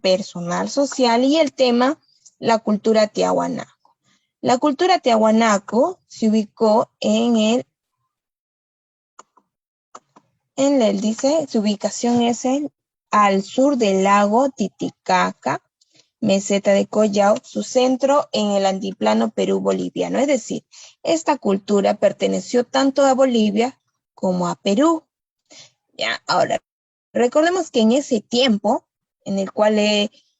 personal, social y el tema, la cultura tiahuanaco. La cultura tiahuanaco se ubicó su ubicación es al sur del lago Titicaca, meseta de Collao, su centro en el altiplano Perú-Boliviano. Es decir, esta cultura perteneció tanto a Bolivia como a Perú. Ya, ahora, recordemos que en ese tiempo, en el cual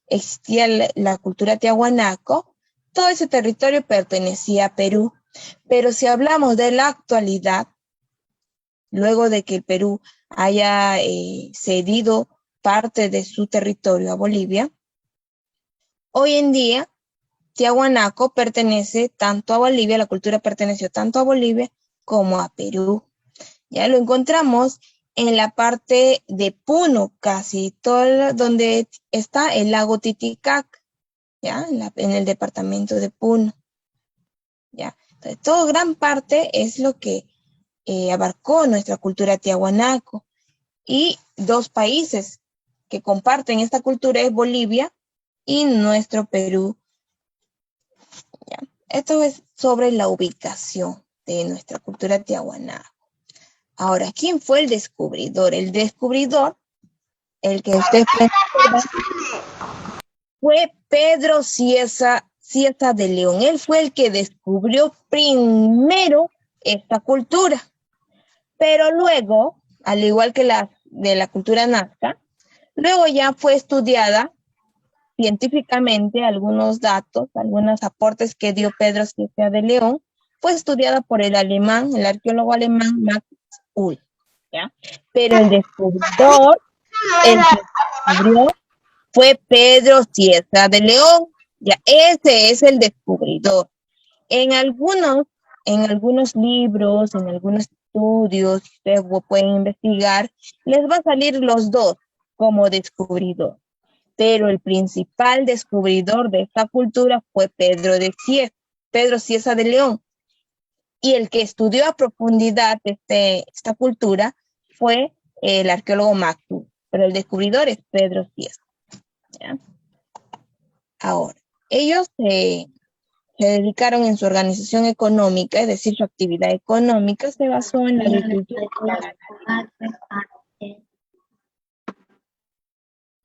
existía la cultura tiahuanaco, todo ese territorio pertenecía a Perú. Pero si hablamos de la actualidad, luego de que el Perú haya cedido parte de su territorio a Bolivia, hoy en día tiahuanaco pertenece tanto a Bolivia, la cultura perteneció tanto a Bolivia como a Perú. Ya lo encontramos en la parte de Puno, casi todo donde está el lago Titicaca, ya en el departamento de Puno. Ya, entonces, todo gran parte es lo que abarcó nuestra cultura tiahuanaco. Y dos países que comparten esta cultura es Bolivia y nuestro Perú. ¿Ya? Esto es sobre la ubicación de nuestra cultura tiahuanaco. Ahora, ¿quién fue el descubridor? El descubridor, el que usted fue Pedro Cieza de León. Él fue el que descubrió primero esta cultura. Pero luego, al igual que la de la cultura nazca, luego ya fue estudiada científicamente algunos datos, algunos aportes que dio Pedro Cieza de León, fue estudiada por el arqueólogo alemán Max Ull, ¿ya? Pero el descubridor, el que descubrió fue Pedro Cieza de León, ya, ese es el descubridor. En algunos libros, en algunos estudios, ustedes pueden investigar, les va a salir los dos como descubridor. Pero el principal descubridor de esta cultura fue Pedro Cieza de León. Y el que estudió a profundidad esta cultura fue el arqueólogo Mactu, pero el descubridor es Pedro Cieza. ¿Ya? Ahora, ellos se dedicaron en su organización económica, es decir, su actividad económica se basó en la agricultura y la ganadería.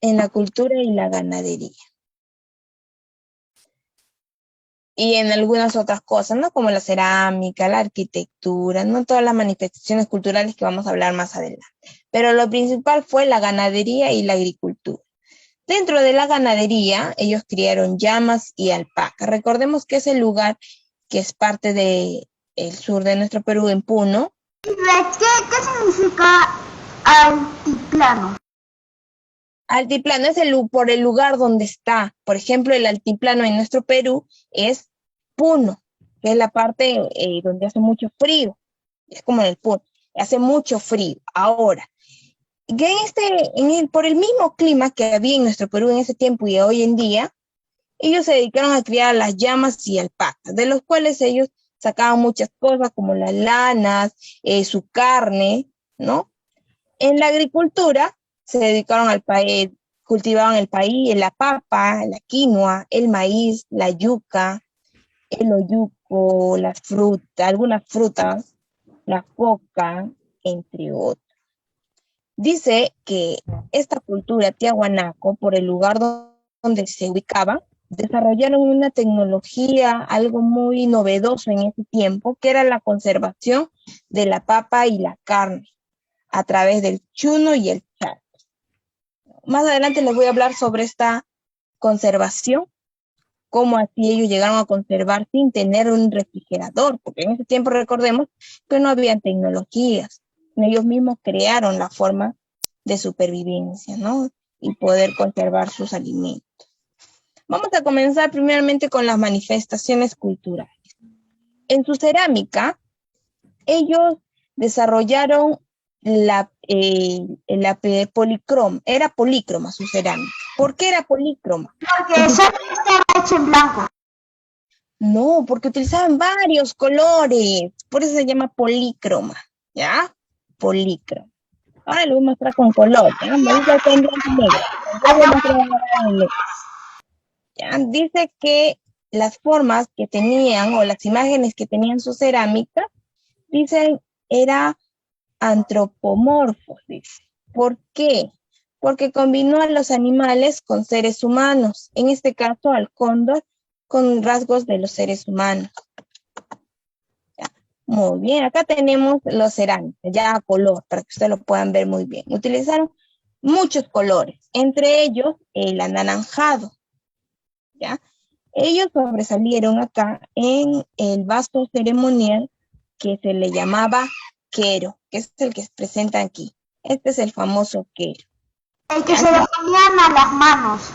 En la cultura y la ganadería. Y en algunas otras cosas, ¿no? Como la cerámica, la arquitectura, no todas las manifestaciones culturales que vamos a hablar más adelante. Pero lo principal fue la ganadería y la agricultura. Dentro de la ganadería, ellos criaron llamas y alpacas. Recordemos que es el lugar que es parte del sur de nuestro Perú, en Puno. ¿Qué significa altiplano? Altiplano es por el lugar donde está. Por ejemplo, el altiplano en nuestro Perú es Puno, que es la parte donde hace mucho frío. Es como en el Puno, hace mucho frío. Ahora, por el mismo clima que había en nuestro Perú en ese tiempo y hoy en día, ellos se dedicaron a criar las llamas y alpacas, de los cuales ellos sacaban muchas cosas como las lanas, su carne, ¿no? En la agricultura se dedicaron al país, cultivaban el país, la papa, la quinoa, el maíz, la yuca, el oyuco, algunas frutas, la coca, entre otros. Dice que esta cultura tiahuanaco, por el lugar donde se ubicaba, desarrollaron una tecnología, algo muy novedoso en ese tiempo, que era la conservación de la papa y la carne a través del chuno y el charco. Más adelante les voy a hablar sobre esta conservación, cómo así ellos llegaron a conservar sin tener un refrigerador, porque en ese tiempo recordemos que no habían tecnologías, ellos mismos crearon la forma de supervivencia, ¿no? Y poder conservar sus alimentos. Vamos a comenzar primeramente con las manifestaciones culturales. En su cerámica, ellos desarrollaron policroma. Era polícroma su cerámica. ¿Por qué era polícroma? Porque solo estaba hecho en blanco. No, porque utilizaban varios colores. Por eso se llama polícroma. ¿Ya? Polícroma. Ahora lo voy a mostrar con color, ¿ya? Ahorita está en blanco y negro. Yo voy a mostrar ahora en negro, ¿ya? Dice que las formas que tenían o las imágenes que tenían su cerámica, dicen, era antropomorfos, dice. ¿Por qué? Porque combinó a los animales con seres humanos, en este caso al cóndor con rasgos de los seres humanos. Ya. Muy bien, acá tenemos los cerámicos, ya a color, para que ustedes lo puedan ver muy bien. Utilizaron muchos colores, entre ellos el anaranjado, ¿ya? Ellos sobresalieron acá en el vaso ceremonial que se le llamaba quero, que es el que se presenta aquí. Este es el famoso quero. El que se le ponían a las manos.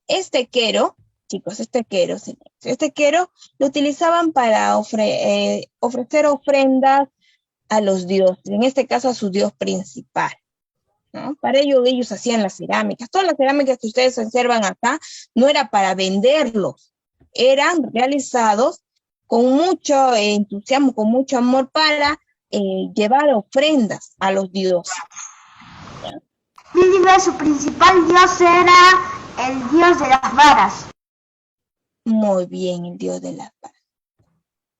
Este quero, chicos, este quero lo utilizaban para ofrecer ofrendas a los dioses, en este caso a su dios principal, ¿no? Para ello ellos hacían las cerámicas. Todas las cerámicas que ustedes observan acá no era para venderlos, eran realizados con mucho entusiasmo, con mucho amor para llevar ofrendas a los dioses. Nínive, su principal dios era el dios de las varas. Muy bien, el dios de las varas.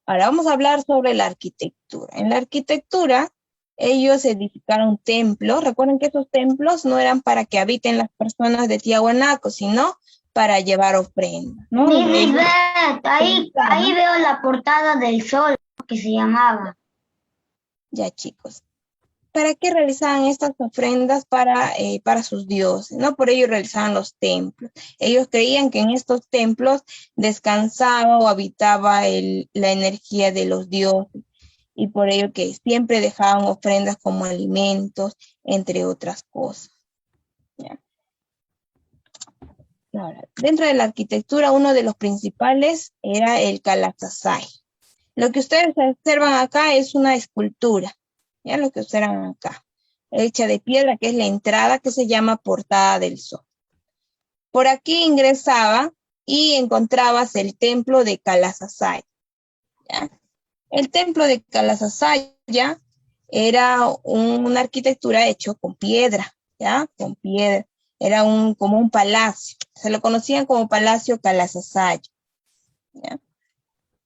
Ahora vamos a hablar sobre la arquitectura. En la arquitectura, ellos edificaron templos. Recuerden que esos templos no eran para que habiten las personas de Tiahuanaco, sino para llevar ofrendas, ¿no? Ahí veo la portada del sol, que se llamaba. Ya, chicos. ¿Para qué realizaban estas ofrendas? Para sus dioses, ¿no? Por ello realizaban los templos. Ellos creían que en estos templos descansaba o habitaba la energía de los dioses, y por ello que siempre dejaban ofrendas como alimentos, entre otras cosas. ¿Ya? Ahora, dentro de la arquitectura, uno de los principales era el Calasasay. Lo que ustedes observan acá es una escultura, ya lo que observan acá, hecha de piedra, que es la entrada, que se llama Portada del Sol. Por aquí ingresaba y encontrabas el templo de Calasasay, ¿ya? El templo de Calasasaya era una arquitectura hecho con piedra, ¿ya? Con piedra. Era como un palacio. Se lo conocían como Palacio Calasasaya, ¿ya?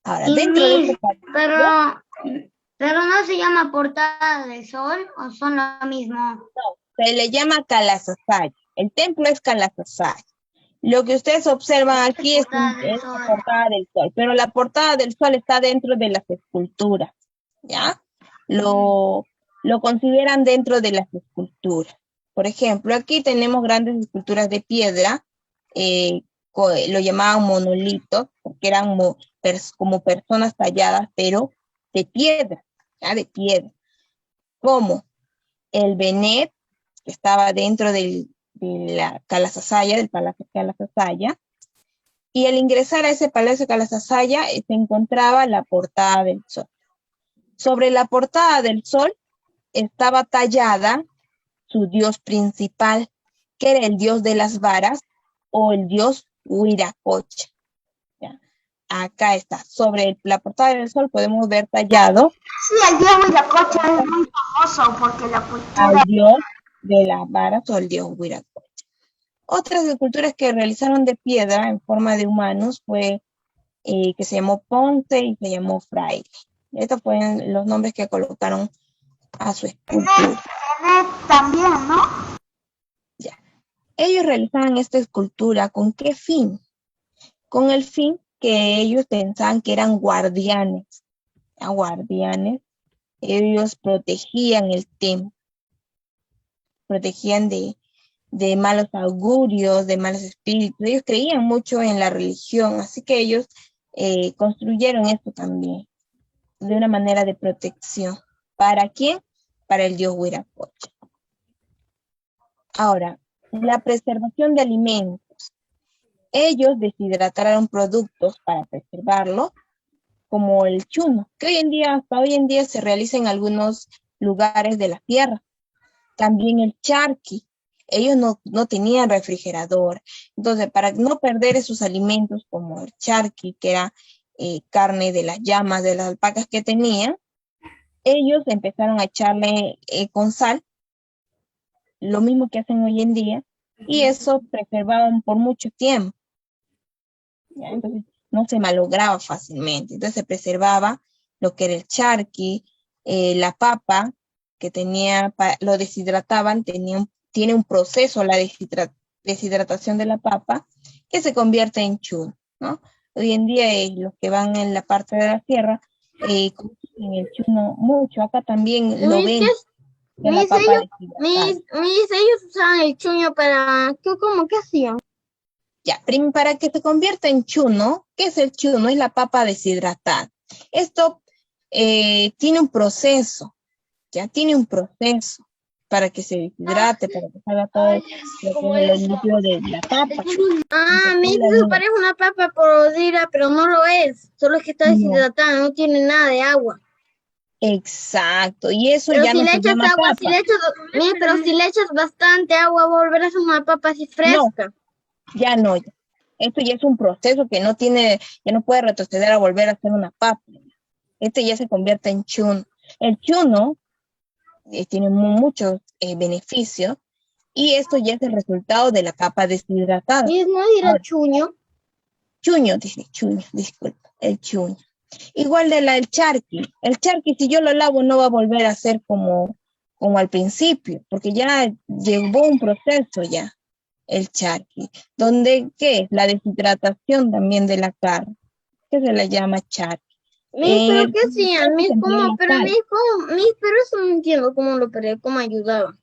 Ahora, dentro de este palacio, pero no se llama Portada del Sol, ¿o son lo mismo? se le llama Calasasaya. El templo es Calasasaya. Lo que ustedes observan aquí es la portada del sol, pero la portada del sol está dentro de las esculturas, ¿ya? Lo consideran dentro de las esculturas. Por ejemplo, aquí tenemos grandes esculturas de piedra, lo llamaban monolitos, porque eran como personas talladas, pero de piedra, ¿ya? De piedra. Como el Benet, que estaba dentro de la Calasasaya, del Palacio Calasasaya, y al ingresar a ese Palacio Calasasaya se encontraba la Portada del Sol. Sobre la Portada del Sol estaba tallada su dios principal, que era el dios de las varas o el dios Huiracocha. ¿Ya? Acá está, sobre la Portada del Sol podemos ver tallado. Sí, el dios Huiracocha es muy famoso porque la cultura... Al dios de las varas o el dios Huiracocha. Otras esculturas que realizaron de piedra en forma de humanos fue que se llamó Ponce y se llamó Fraile. Estos fueron los nombres que colocaron a su escultura. También, ¿no? Ya. Ellos realizaban esta escultura, ¿con qué fin? Con el fin que ellos pensaban que eran guardianes. Guardianes. Ellos protegían el templo. Protegían de malos augurios, de malos espíritus. Ellos creían mucho en la religión, así que ellos construyeron esto también, de una manera de protección. ¿Para quién? Para el dios Huiracocha. Ahora, la preservación de alimentos. Ellos deshidrataron productos para preservarlos, como el chuno, que hasta hoy en día se realiza en algunos lugares de la tierra. También el charqui. Ellos no tenían refrigerador. Entonces, para no perder esos alimentos como el charqui, que era carne de las llamas, de las alpacas que tenían, ellos empezaron a echarle con sal, lo mismo que hacen hoy en día, y eso preservaban por mucho tiempo. ¿Ya? Entonces no se malograba fácilmente. Entonces se preservaba lo que era el charqui, la papa, que lo deshidrataban, tiene un proceso, la deshidratación de la papa, que se convierte en chuno, ¿no? Hoy en día los que van en la parte de la sierra consumen el chuno mucho. Acá también lo ven, que la papa deshidratada. Ellos usaban el chuño para... ¿Cómo que hacían? Ya, para que se convierta en chuno, ¿qué es el chuno? Es la papa deshidratada. Esto tiene un proceso, ya tiene un proceso para que se deshidrate, para que salga todo el líquido de la papa. Eso parece una papa podrida, pero no lo es. Solo es que está deshidratada, no tiene nada de agua. Exacto, y eso pero ya si no le se echas llama agua, papa. pero si le echas bastante agua, volverás a una papa así fresca. No, ya no. Esto ya es un proceso que ya no puede retroceder a volver a ser una papa. Este ya se convierte en chuno. El chuno tiene muchos beneficios y esto ya es el resultado de la papa deshidratada. ¿Y no dirá chuño? Chuño, disculpa, el chuño. Igual el charqui. El charqui, si yo lo lavo, no va a volver a ser como al principio, porque ya llevó un proceso ya, el charqui. Donde, ¿qué es? La deshidratación también de la carne, que se le llama charqui. ¿Pero qué hacían? Pero eso no entiendo cómo ayudaba.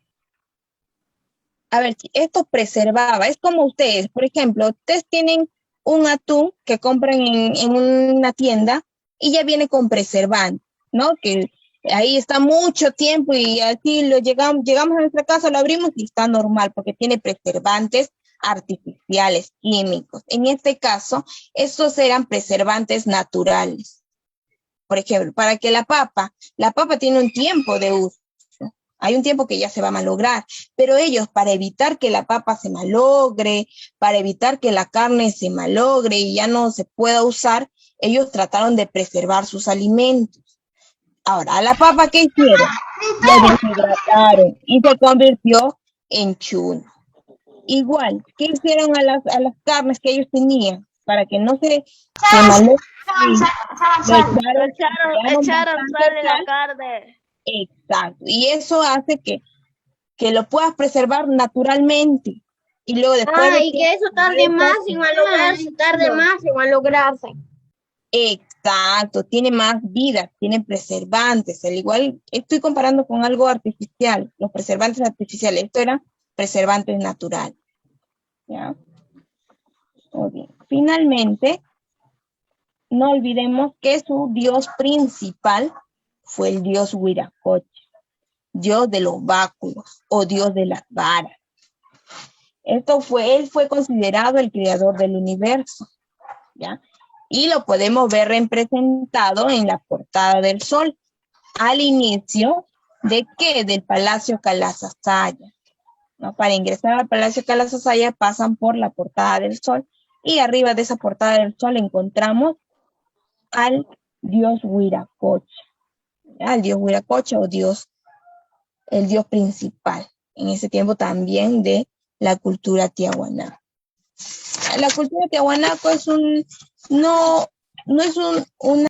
A ver, esto preservaba, es como ustedes, por ejemplo, ustedes tienen un atún que compran en una tienda y ya viene con preservante, ¿no? Que ahí está mucho tiempo y así llegamos a nuestra casa, lo abrimos y está normal porque tiene preservantes artificiales, químicos. En este caso, estos eran preservantes naturales. Por ejemplo, para que la papa tiene un tiempo de uso. Hay un tiempo que ya se va a malograr, pero ellos, para evitar que la papa se malogre, para evitar que la carne se malogre y ya no se pueda usar, ellos trataron de preservar sus alimentos. Ahora, a la papa, ¿qué hicieron? La deshidrataron y se convirtió en chuno. Igual, ¿qué hicieron a las carnes que ellos tenían? Para que no se malogre. Echaron sal en la carne. Exacto, y eso hace que lo puedas preservar naturalmente. Y luego después y que eso tarde más en malograrse, Exacto, tiene más vida, tiene preservantes. Al igual, estoy comparando con algo artificial, los preservantes artificiales. Esto eran preservantes naturales. ¿Ya? Muy bien. Finalmente, no olvidemos que su dios principal fue el dios Huiracocha, dios de los báculos o dios de las varas. Él fue considerado el creador del universo, ¿ya? Y lo podemos ver representado en la portada del Sol, al inicio de ¿qué? Del Palacio Calasasaya, ¿no? Para ingresar al Palacio Calasasaya pasan por la portada del Sol y arriba de esa portada del Sol encontramos al dios Huiracocha, al dios Huiracocha o el dios principal, en ese tiempo también de la cultura tiahuanaco. La cultura tiahuanaco no es una